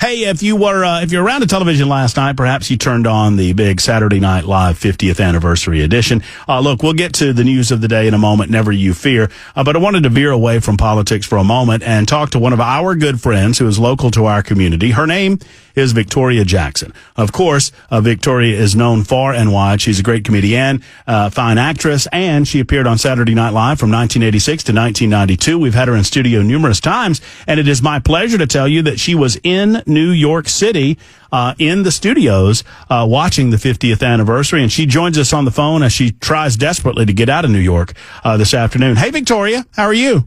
Hey, if you're around the television last night, perhaps you turned on the big Saturday Night Live 50th anniversary edition. Look, we'll get to the news of the day in a moment, never you fear. But I wanted to veer away from politics for a moment and talk to one of our good friends who is local to our community. Her name is Victoria Jackson. Of course, Victoria is known far and wide. She's a great comedian, fine actress, and she appeared on Saturday Night Live from 1986 to 1992. We've had her in studio numerous times, and it is my pleasure to tell you that she was in New York City in the studios watching the 50th anniversary, and she joins us on the phone as she tries desperately to get out of New York this afternoon. Hey, Victoria, how are you?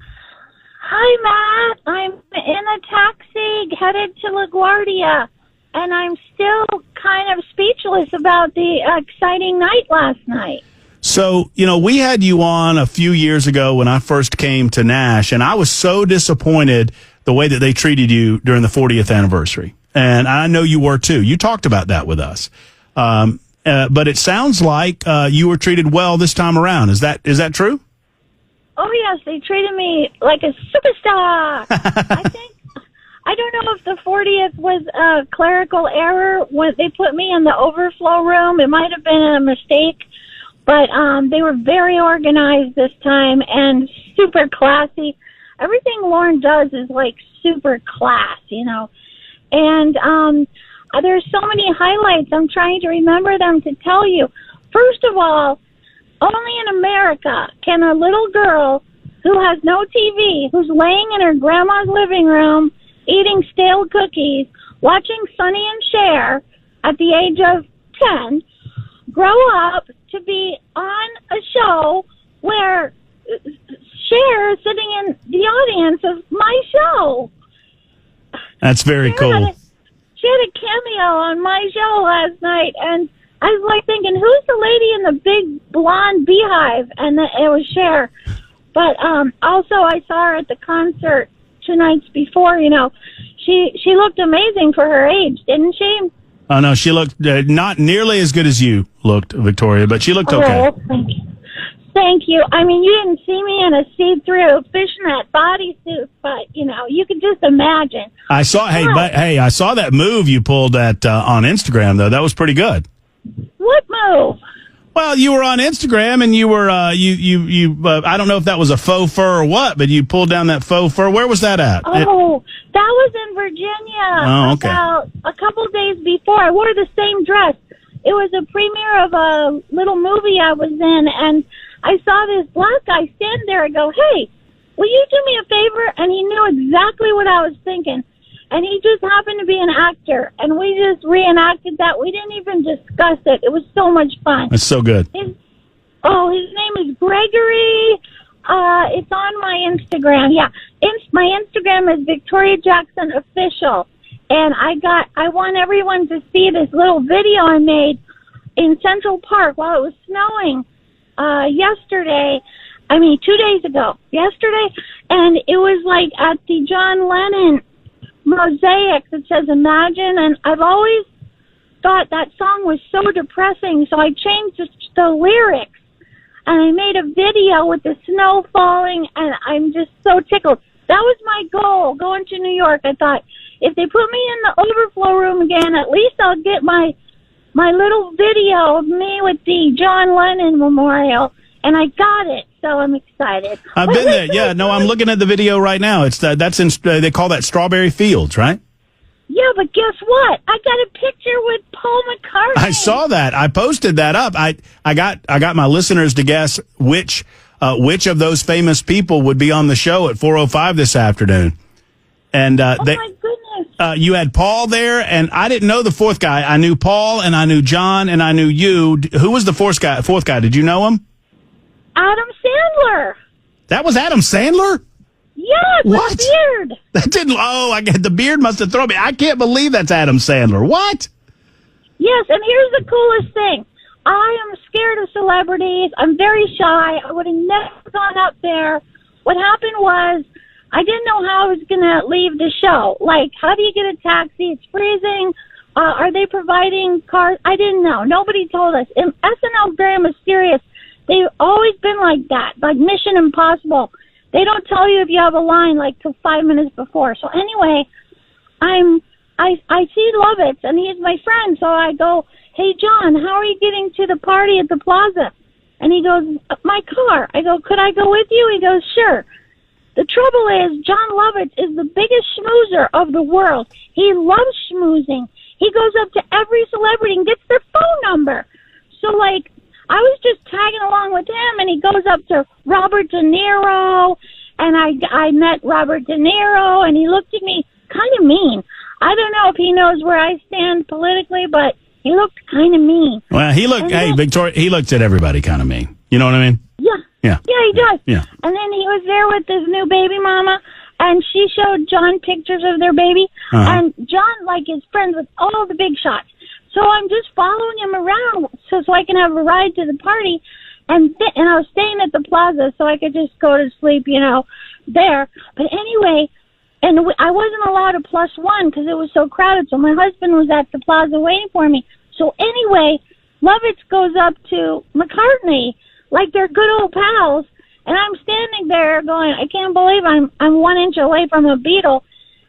Hi, Matt. I'm in a taxi headed to LaGuardia, and I'm still kind of speechless about the exciting night last night. So, we had you on a few years ago when I first came to Nash, and I was so disappointed the way that they treated you during the 40th anniversary. And I know you were too. You talked about that with us. But it sounds like you were treated well this time around. Is that true? Oh, yes. They treated me like a superstar. I don't know if the 40th was a clerical error when they put me in the overflow room. It might have been a mistake. But they were very organized this time and super classy. Everything Lauren does is like super class, And there's so many highlights. I'm trying to remember them to tell you. First of all, only in America can a little girl who has no TV, who's laying in her grandma's living room, eating stale cookies, watching Sonny and Cher at the age of 10, grow up to be on a show where Cher is sitting in the audience of my show. That's very cool. She had a cameo on my show last night, and I was like thinking, who's the lady in the big blonde beehive? And it was Cher. But also I saw her at the concert 2 nights before. She looked amazing for her age, didn't she? Oh, no, she looked not nearly as good as you looked, Victoria, but she looked okay. Well, thank you. I mean, you didn't see me in a see-through fishnet bodysuit, but, you could just imagine. I saw, I saw that move you pulled on Instagram, though. That was pretty good. What move? Well, you were on Instagram and you were, I don't know if that was a faux fur or what, but you pulled down that faux fur. Where was that at? Oh, that was in Virginia. Oh, okay. About a couple days before. I wore the same dress. It was a premiere of a little movie I was in, and I saw this black guy stand there and go, "Hey, will you do me a favor?" And he knew exactly what I was thinking. And he just happened to be an actor, and we just reenacted that. We didn't even discuss it. It was so much fun. That's so good. His name is Gregory. It's on my Instagram. Yeah, my Instagram is Victoria Jackson Official, and I want everyone to see this little video I made in Central Park while it was snowing yesterday. 2 days ago. Yesterday, and it was like at the John Lennon mosaic that says Imagine, and I've always thought that song was so depressing, so I changed the lyrics, and I made a video with the snow falling, and I'm just so tickled. That was my goal, going to New York. I thought, if they put me in the overflow room again, at least I'll get my little video of me with the John Lennon memorial, and I got it. So I'm excited. I've been there. Yeah, no, I'm looking at the video right now. It's they call that Strawberry Fields, right? Yeah, but guess what? I got a picture with Paul McCartney. I saw that. I posted that up. I got my listeners to guess which of those famous people would be on the show at 4:05 this afternoon. And my goodness. You had Paul there, and I didn't know the fourth guy. I knew Paul, and I knew John, and I knew you. Who was the fourth guy? Did you know him? Adam Sandler. That was Adam Sandler? Yeah, what? The beard. That didn't. Oh, the beard must have thrown me. I can't believe that's Adam Sandler. What? Yes, and here's the coolest thing. I am scared of celebrities. I'm very shy. I would have never gone up there. What happened was I didn't know how I was going to leave the show. Like, how do you get a taxi? It's freezing. Are they providing cars? I didn't know. Nobody told us. And SNL is very mysterious. They've always been like that, like Mission Impossible. They don't tell you if you have a line like till 5 minutes before. So anyway, I'm I see Lovitz, and he's my friend. So I go, hey, John, how are you getting to the party at the plaza? And he goes, my car. I go, could I go with you? He goes, sure. The trouble is, John Lovitz is the biggest schmoozer of the world. He loves schmoozing. He goes up to every celebrity and gets their phone number. So, like, I was just tagging along with him, and he goes up to Robert De Niro, and I met Robert De Niro, and he looked at me kind of mean. I don't know if he knows where I stand politically, but he looked kind of mean. Well, Victoria, he looked at everybody kind of mean. You know what I mean? Yeah. Yeah. Yeah, he does. Yeah. And then he was there with his new baby mama, and she showed John pictures of their baby. Uh-huh. And John, like, is friends with all the big shots. So I'm just following him around so I can have a ride to the party. And I was staying at the plaza so I could just go to sleep, there. But anyway, and I wasn't allowed a +1 because it was so crowded. So my husband was at the plaza waiting for me. So anyway, Lovitz goes up to McCartney like they're good old pals. And I'm standing there going, I can't believe I'm 1 inch away from a Beatle.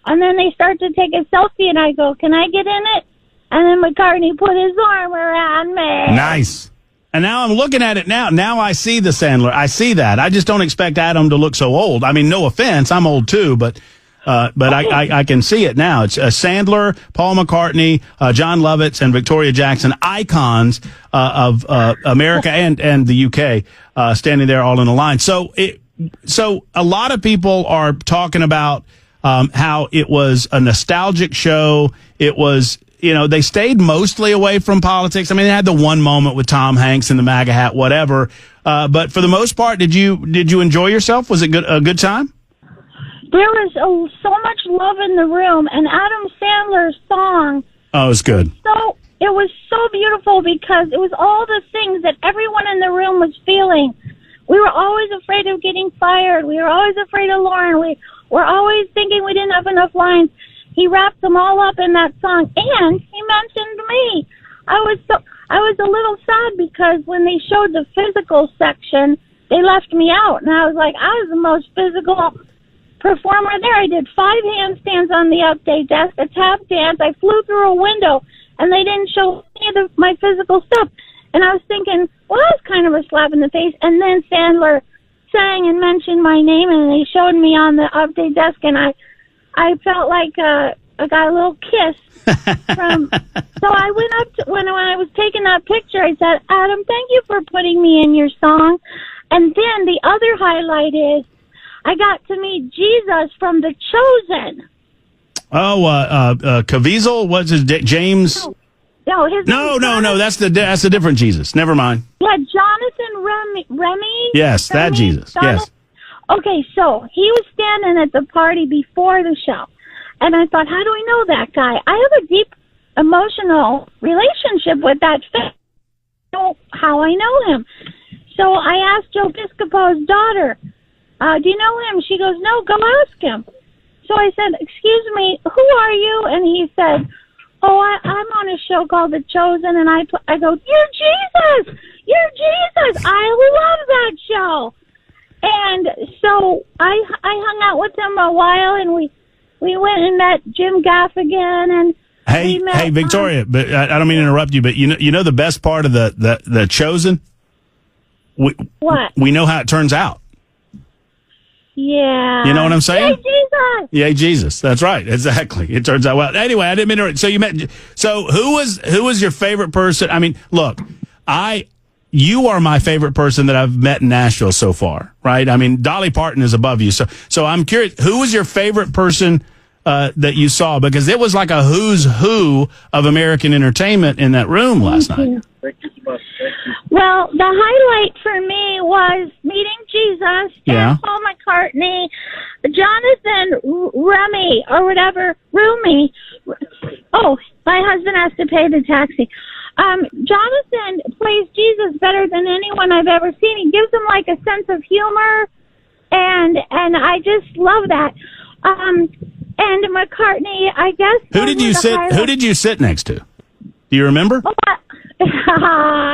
And then they start to take a selfie, and I go, can I get in it? And then McCartney put his arm around me. Nice. And now I'm looking at it now. Now I see the Sandler. I see that. I just don't expect Adam to look so old. I mean, no offense. I'm old too, but Okay. I can see it now. It's Sandler, Paul McCartnney, John Lovitz, and Victoria Jackson, icons of America and the UK, standing there all in a line. So a lot of people are talking about how it was a nostalgic show. It was, they stayed mostly away from politics. I mean, they had the one moment with Tom Hanks in the MAGA hat, whatever. But for the most part, did you enjoy yourself? Was it a good time? There was so much love in the room, and Adam Sandler's song. Oh, it was good. So it was so beautiful because it was all the things that everyone in the room was feeling. We were always afraid of getting fired. We were always afraid of Lauren. We were always thinking we didn't have enough lines. He wrapped them all up in that song, and he mentioned me. I was a little sad because when they showed the physical section, they left me out, and I was like, I was the most physical performer there. I did 5 handstands on the update desk, a tap dance. I flew through a window, and they didn't show any of my physical stuff. And I was thinking, well, that was kind of a slap in the face. And then Sandler sang and mentioned my name, and they showed me on the update desk, and I felt like I got a little kiss from. So I went up to when I was taking that picture. I said, Adam, thank you for putting me in your song. And then the other highlight is I got to meet Jesus from The Chosen. Oh, Caviezel? What's his James? No. That's the different Jesus. Never mind. Yeah, Jonathan Remy. Yes, that Jesus. Yes. Okay, so he was standing at the party before the show, and I thought, how do we know that guy? I have a deep emotional relationship with that fan. Know how I know him. So I asked Joe Piscopo's daughter, do you know him? She goes, no, go ask him. So I said, excuse me, who are you? And he said, oh, I'm on a show called The Chosen. And I go, you're Jesus! You're Jesus! I love that show. And so I hung out with him a while, and we went and met Jim Gaffigan. And Hey, Victoria, but I don't mean to interrupt you, but you know the best part of the Chosen? What? We know how it turns out. Yeah. You know what I'm saying? Yay, Jesus! Yay, Jesus. That's right. Exactly. It turns out well. Anyway, I didn't mean to. So who was your favorite person? I mean, look, you are my favorite person that I've met in Nashville so far, right? I mean, Dolly Parton is above you. So I'm curious, who was your favorite person that you saw? Because it was like a who's who of American entertainment in that room last night. Thank you so much. Well, the highlight for me was meeting Jesus and Paul McCartney, Jonathan Remy or whatever, Rumi. Oh, my husband has to pay the taxi. Jonathan plays Jesus better than anyone I've ever seen. He gives him like a sense of humor, and I just love that. And McCartney, I guess. Who did you sit next to? Do you remember?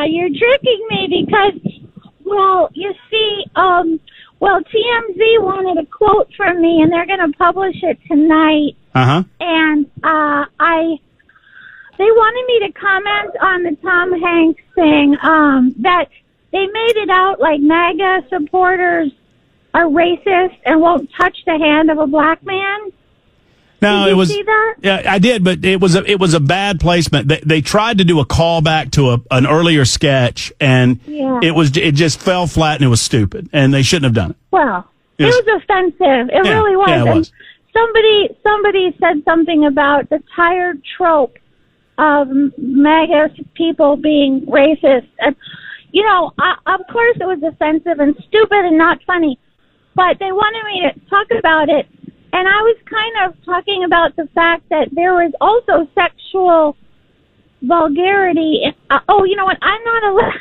You're tricking me because, well, you see, TMZ wanted a quote from me, and they're going to publish it tonight. And they wanted me to comment on the Tom Hanks thing, that they made it out like MAGA supporters are racist and won't touch the hand of a black man. No, Did you see that? Yeah, I did, but it was a bad placement. They tried to do a callback to an earlier sketch, and it just fell flat and it was stupid, and they shouldn't have done it. Well, it was offensive. It really was. Yeah, it was. And somebody said something about the tired trope of MAGA people being racist. And, you know, of course it was offensive and stupid and not funny, but they wanted me to talk about it. And I was kind of talking about the fact that there was also sexual vulgarity. Oh, you know what? I'm not allowed.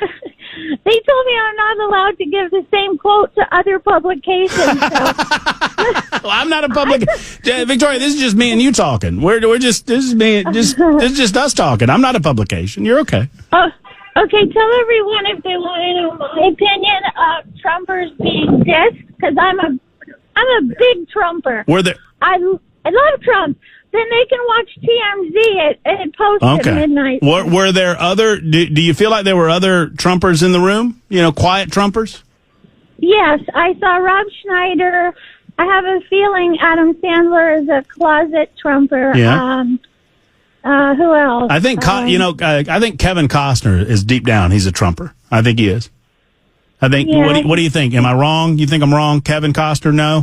They told me I'm not allowed to give the same quote to other publications. So. Well, I'm not a public. Victoria, this is just me and you talking. We're just this is just us talking. I'm not a publication. You're okay. Oh, okay. Tell everyone if they want to know my opinion of Trumpers being dissed, because I'm a big Trumper. I love Trump. Then they can watch TMZ at post at midnight. Were there other? Do you feel like there were other Trumpers in the room? You know, quiet Trumpers. Yes, I saw Rob Schneider. I have a feeling Adam Sandler is a closet Trumper. Yeah. Who else? I think I think Kevin Costner is deep down. He's a Trumper. I think he is. I think. Yeah. What do you think? Am I wrong? You think I'm wrong? Kevin Costner? No.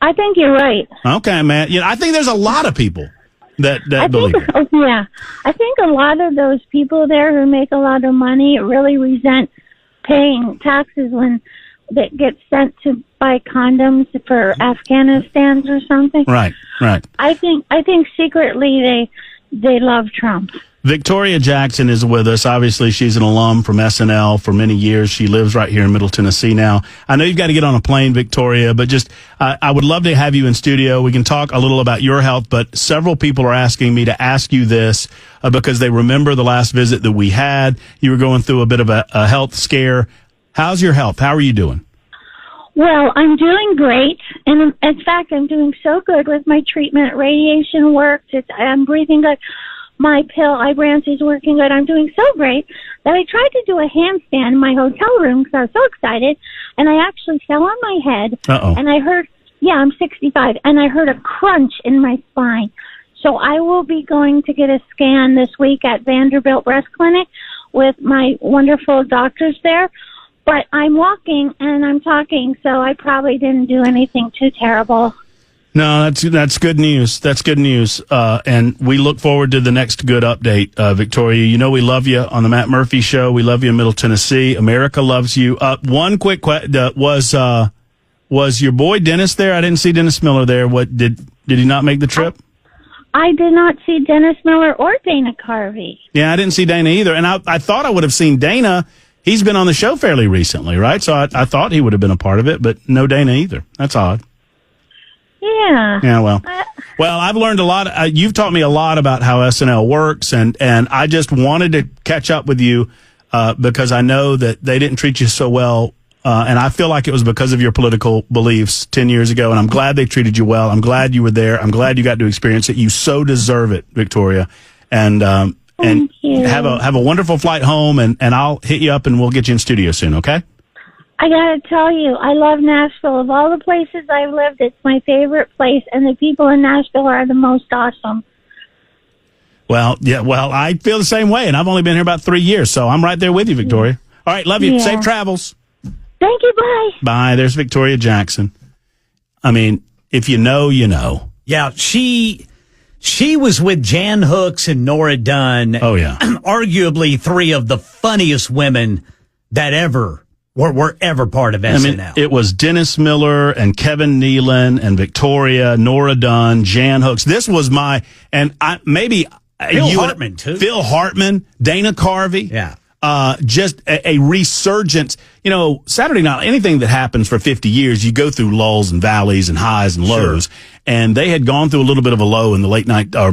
I think you're right. Okay, man. You know, I think there's a lot of people that believe it. Yeah. I think a lot of those people there who make a lot of money really resent paying taxes when they get sent to buy condoms for Afghanistan or something. Right. I think secretly they love Trump. Victoria Jackson is with us. Obviously, she's an alum from SNL for many years. She lives right here in Middle Tennessee now. I know you've got to get on a plane, Victoria, but just I would love to have you in studio. We can talk a little about your health, but several people are asking me to ask you this because they remember the last visit that we had. You were going through a bit of a health scare. How's your health? How are you doing? Well, I'm doing great. And in fact, I'm doing so good with my treatment. Radiation works. I'm breathing good. My pill, Ibrance, is working good. I'm doing so great that I tried to do a handstand in my hotel room because I was so excited, and I actually fell on my head. Uh-oh. And I heard, I'm 65, and I heard a crunch in my spine. So I will be going to get a scan this week at Vanderbilt Breast Clinic with my wonderful doctors there. But I'm walking and I'm talking, so I probably didn't do anything too terrible. No, that's good news. That's good news. And we look forward to the next good update, Victoria. You know we love you on the Matt Murphy Show. We love you in Middle Tennessee. America loves you. One quick question: was your boy Dennis there? I didn't see Dennis Miller there. What did he not make the trip? I did not see Dennis Miller or Dana Carvey. Yeah, I didn't see Dana either. And I thought I would have seen Dana. He's been on the show fairly recently, right? So I thought he would have been a part of it, but no Dana either. That's odd. Yeah. Yeah, well, I've learned a lot. You've taught me a lot about how SNL works, and I just wanted to catch up with you because I know that they didn't treat you so well, and I feel like it was because of your political beliefs 10 years ago, and I'm glad they treated you well. I'm glad you were there. I'm glad you got to experience it. You so deserve it, Victoria, and Thank you. have a wonderful flight home, and I'll hit you up, and we'll get you in studio soon, okay? I gotta tell you, I love Nashville. Of all the places I've lived, it's my favorite place, and the people in Nashville are the most awesome. Well, yeah, I feel the same way, and I've only been here about 3 years, so I'm right there with you, Victoria. All right, love you. Yeah. Safe travels. Thank you, bye. Bye. There's Victoria Jackson. I mean, if you know, you know. Yeah, she was with Jan Hooks and Nora Dunn. Oh, yeah. Arguably three of the funniest women that were ever part of SNL. I mean, it was Dennis Miller and Kevin Nealon and Victoria, Nora Dunn, Jan Hooks. This was Phil Hartman, too. Phil Hartman, Dana Carvey. Yeah. Just a resurgence. You know, Saturday night, anything that happens for 50 years, you go through lulls and valleys and highs and lows. Sure. And they had gone through a little bit of a low in the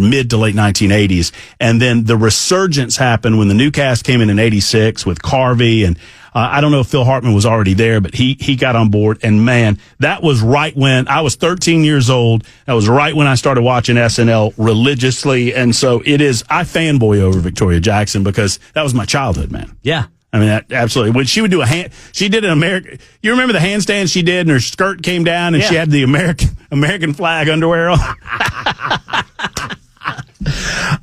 mid to late 1980s. And then the resurgence happened when the new cast came in 86 with Carvey. And I don't know if Phil Hartman was already there, but he got on board. And man, that was right when I was 13 years old. That was right when I started watching SNL religiously. And so I fanboy over Victoria Jackson because that was my childhood, man. Yeah. I mean, absolutely. When she would do she did an American, you remember the handstand she did and her skirt came down and she had the American flag underwear on?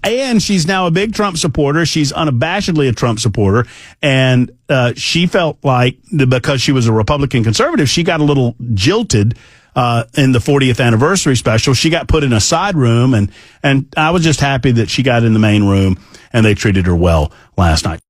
And she's now a big Trump supporter. She's unabashedly a Trump supporter. And she felt like because she was a Republican conservative, she got a little jilted in the 40th anniversary special. She got put in a side room, and I was just happy that she got in the main room and they treated her well last night.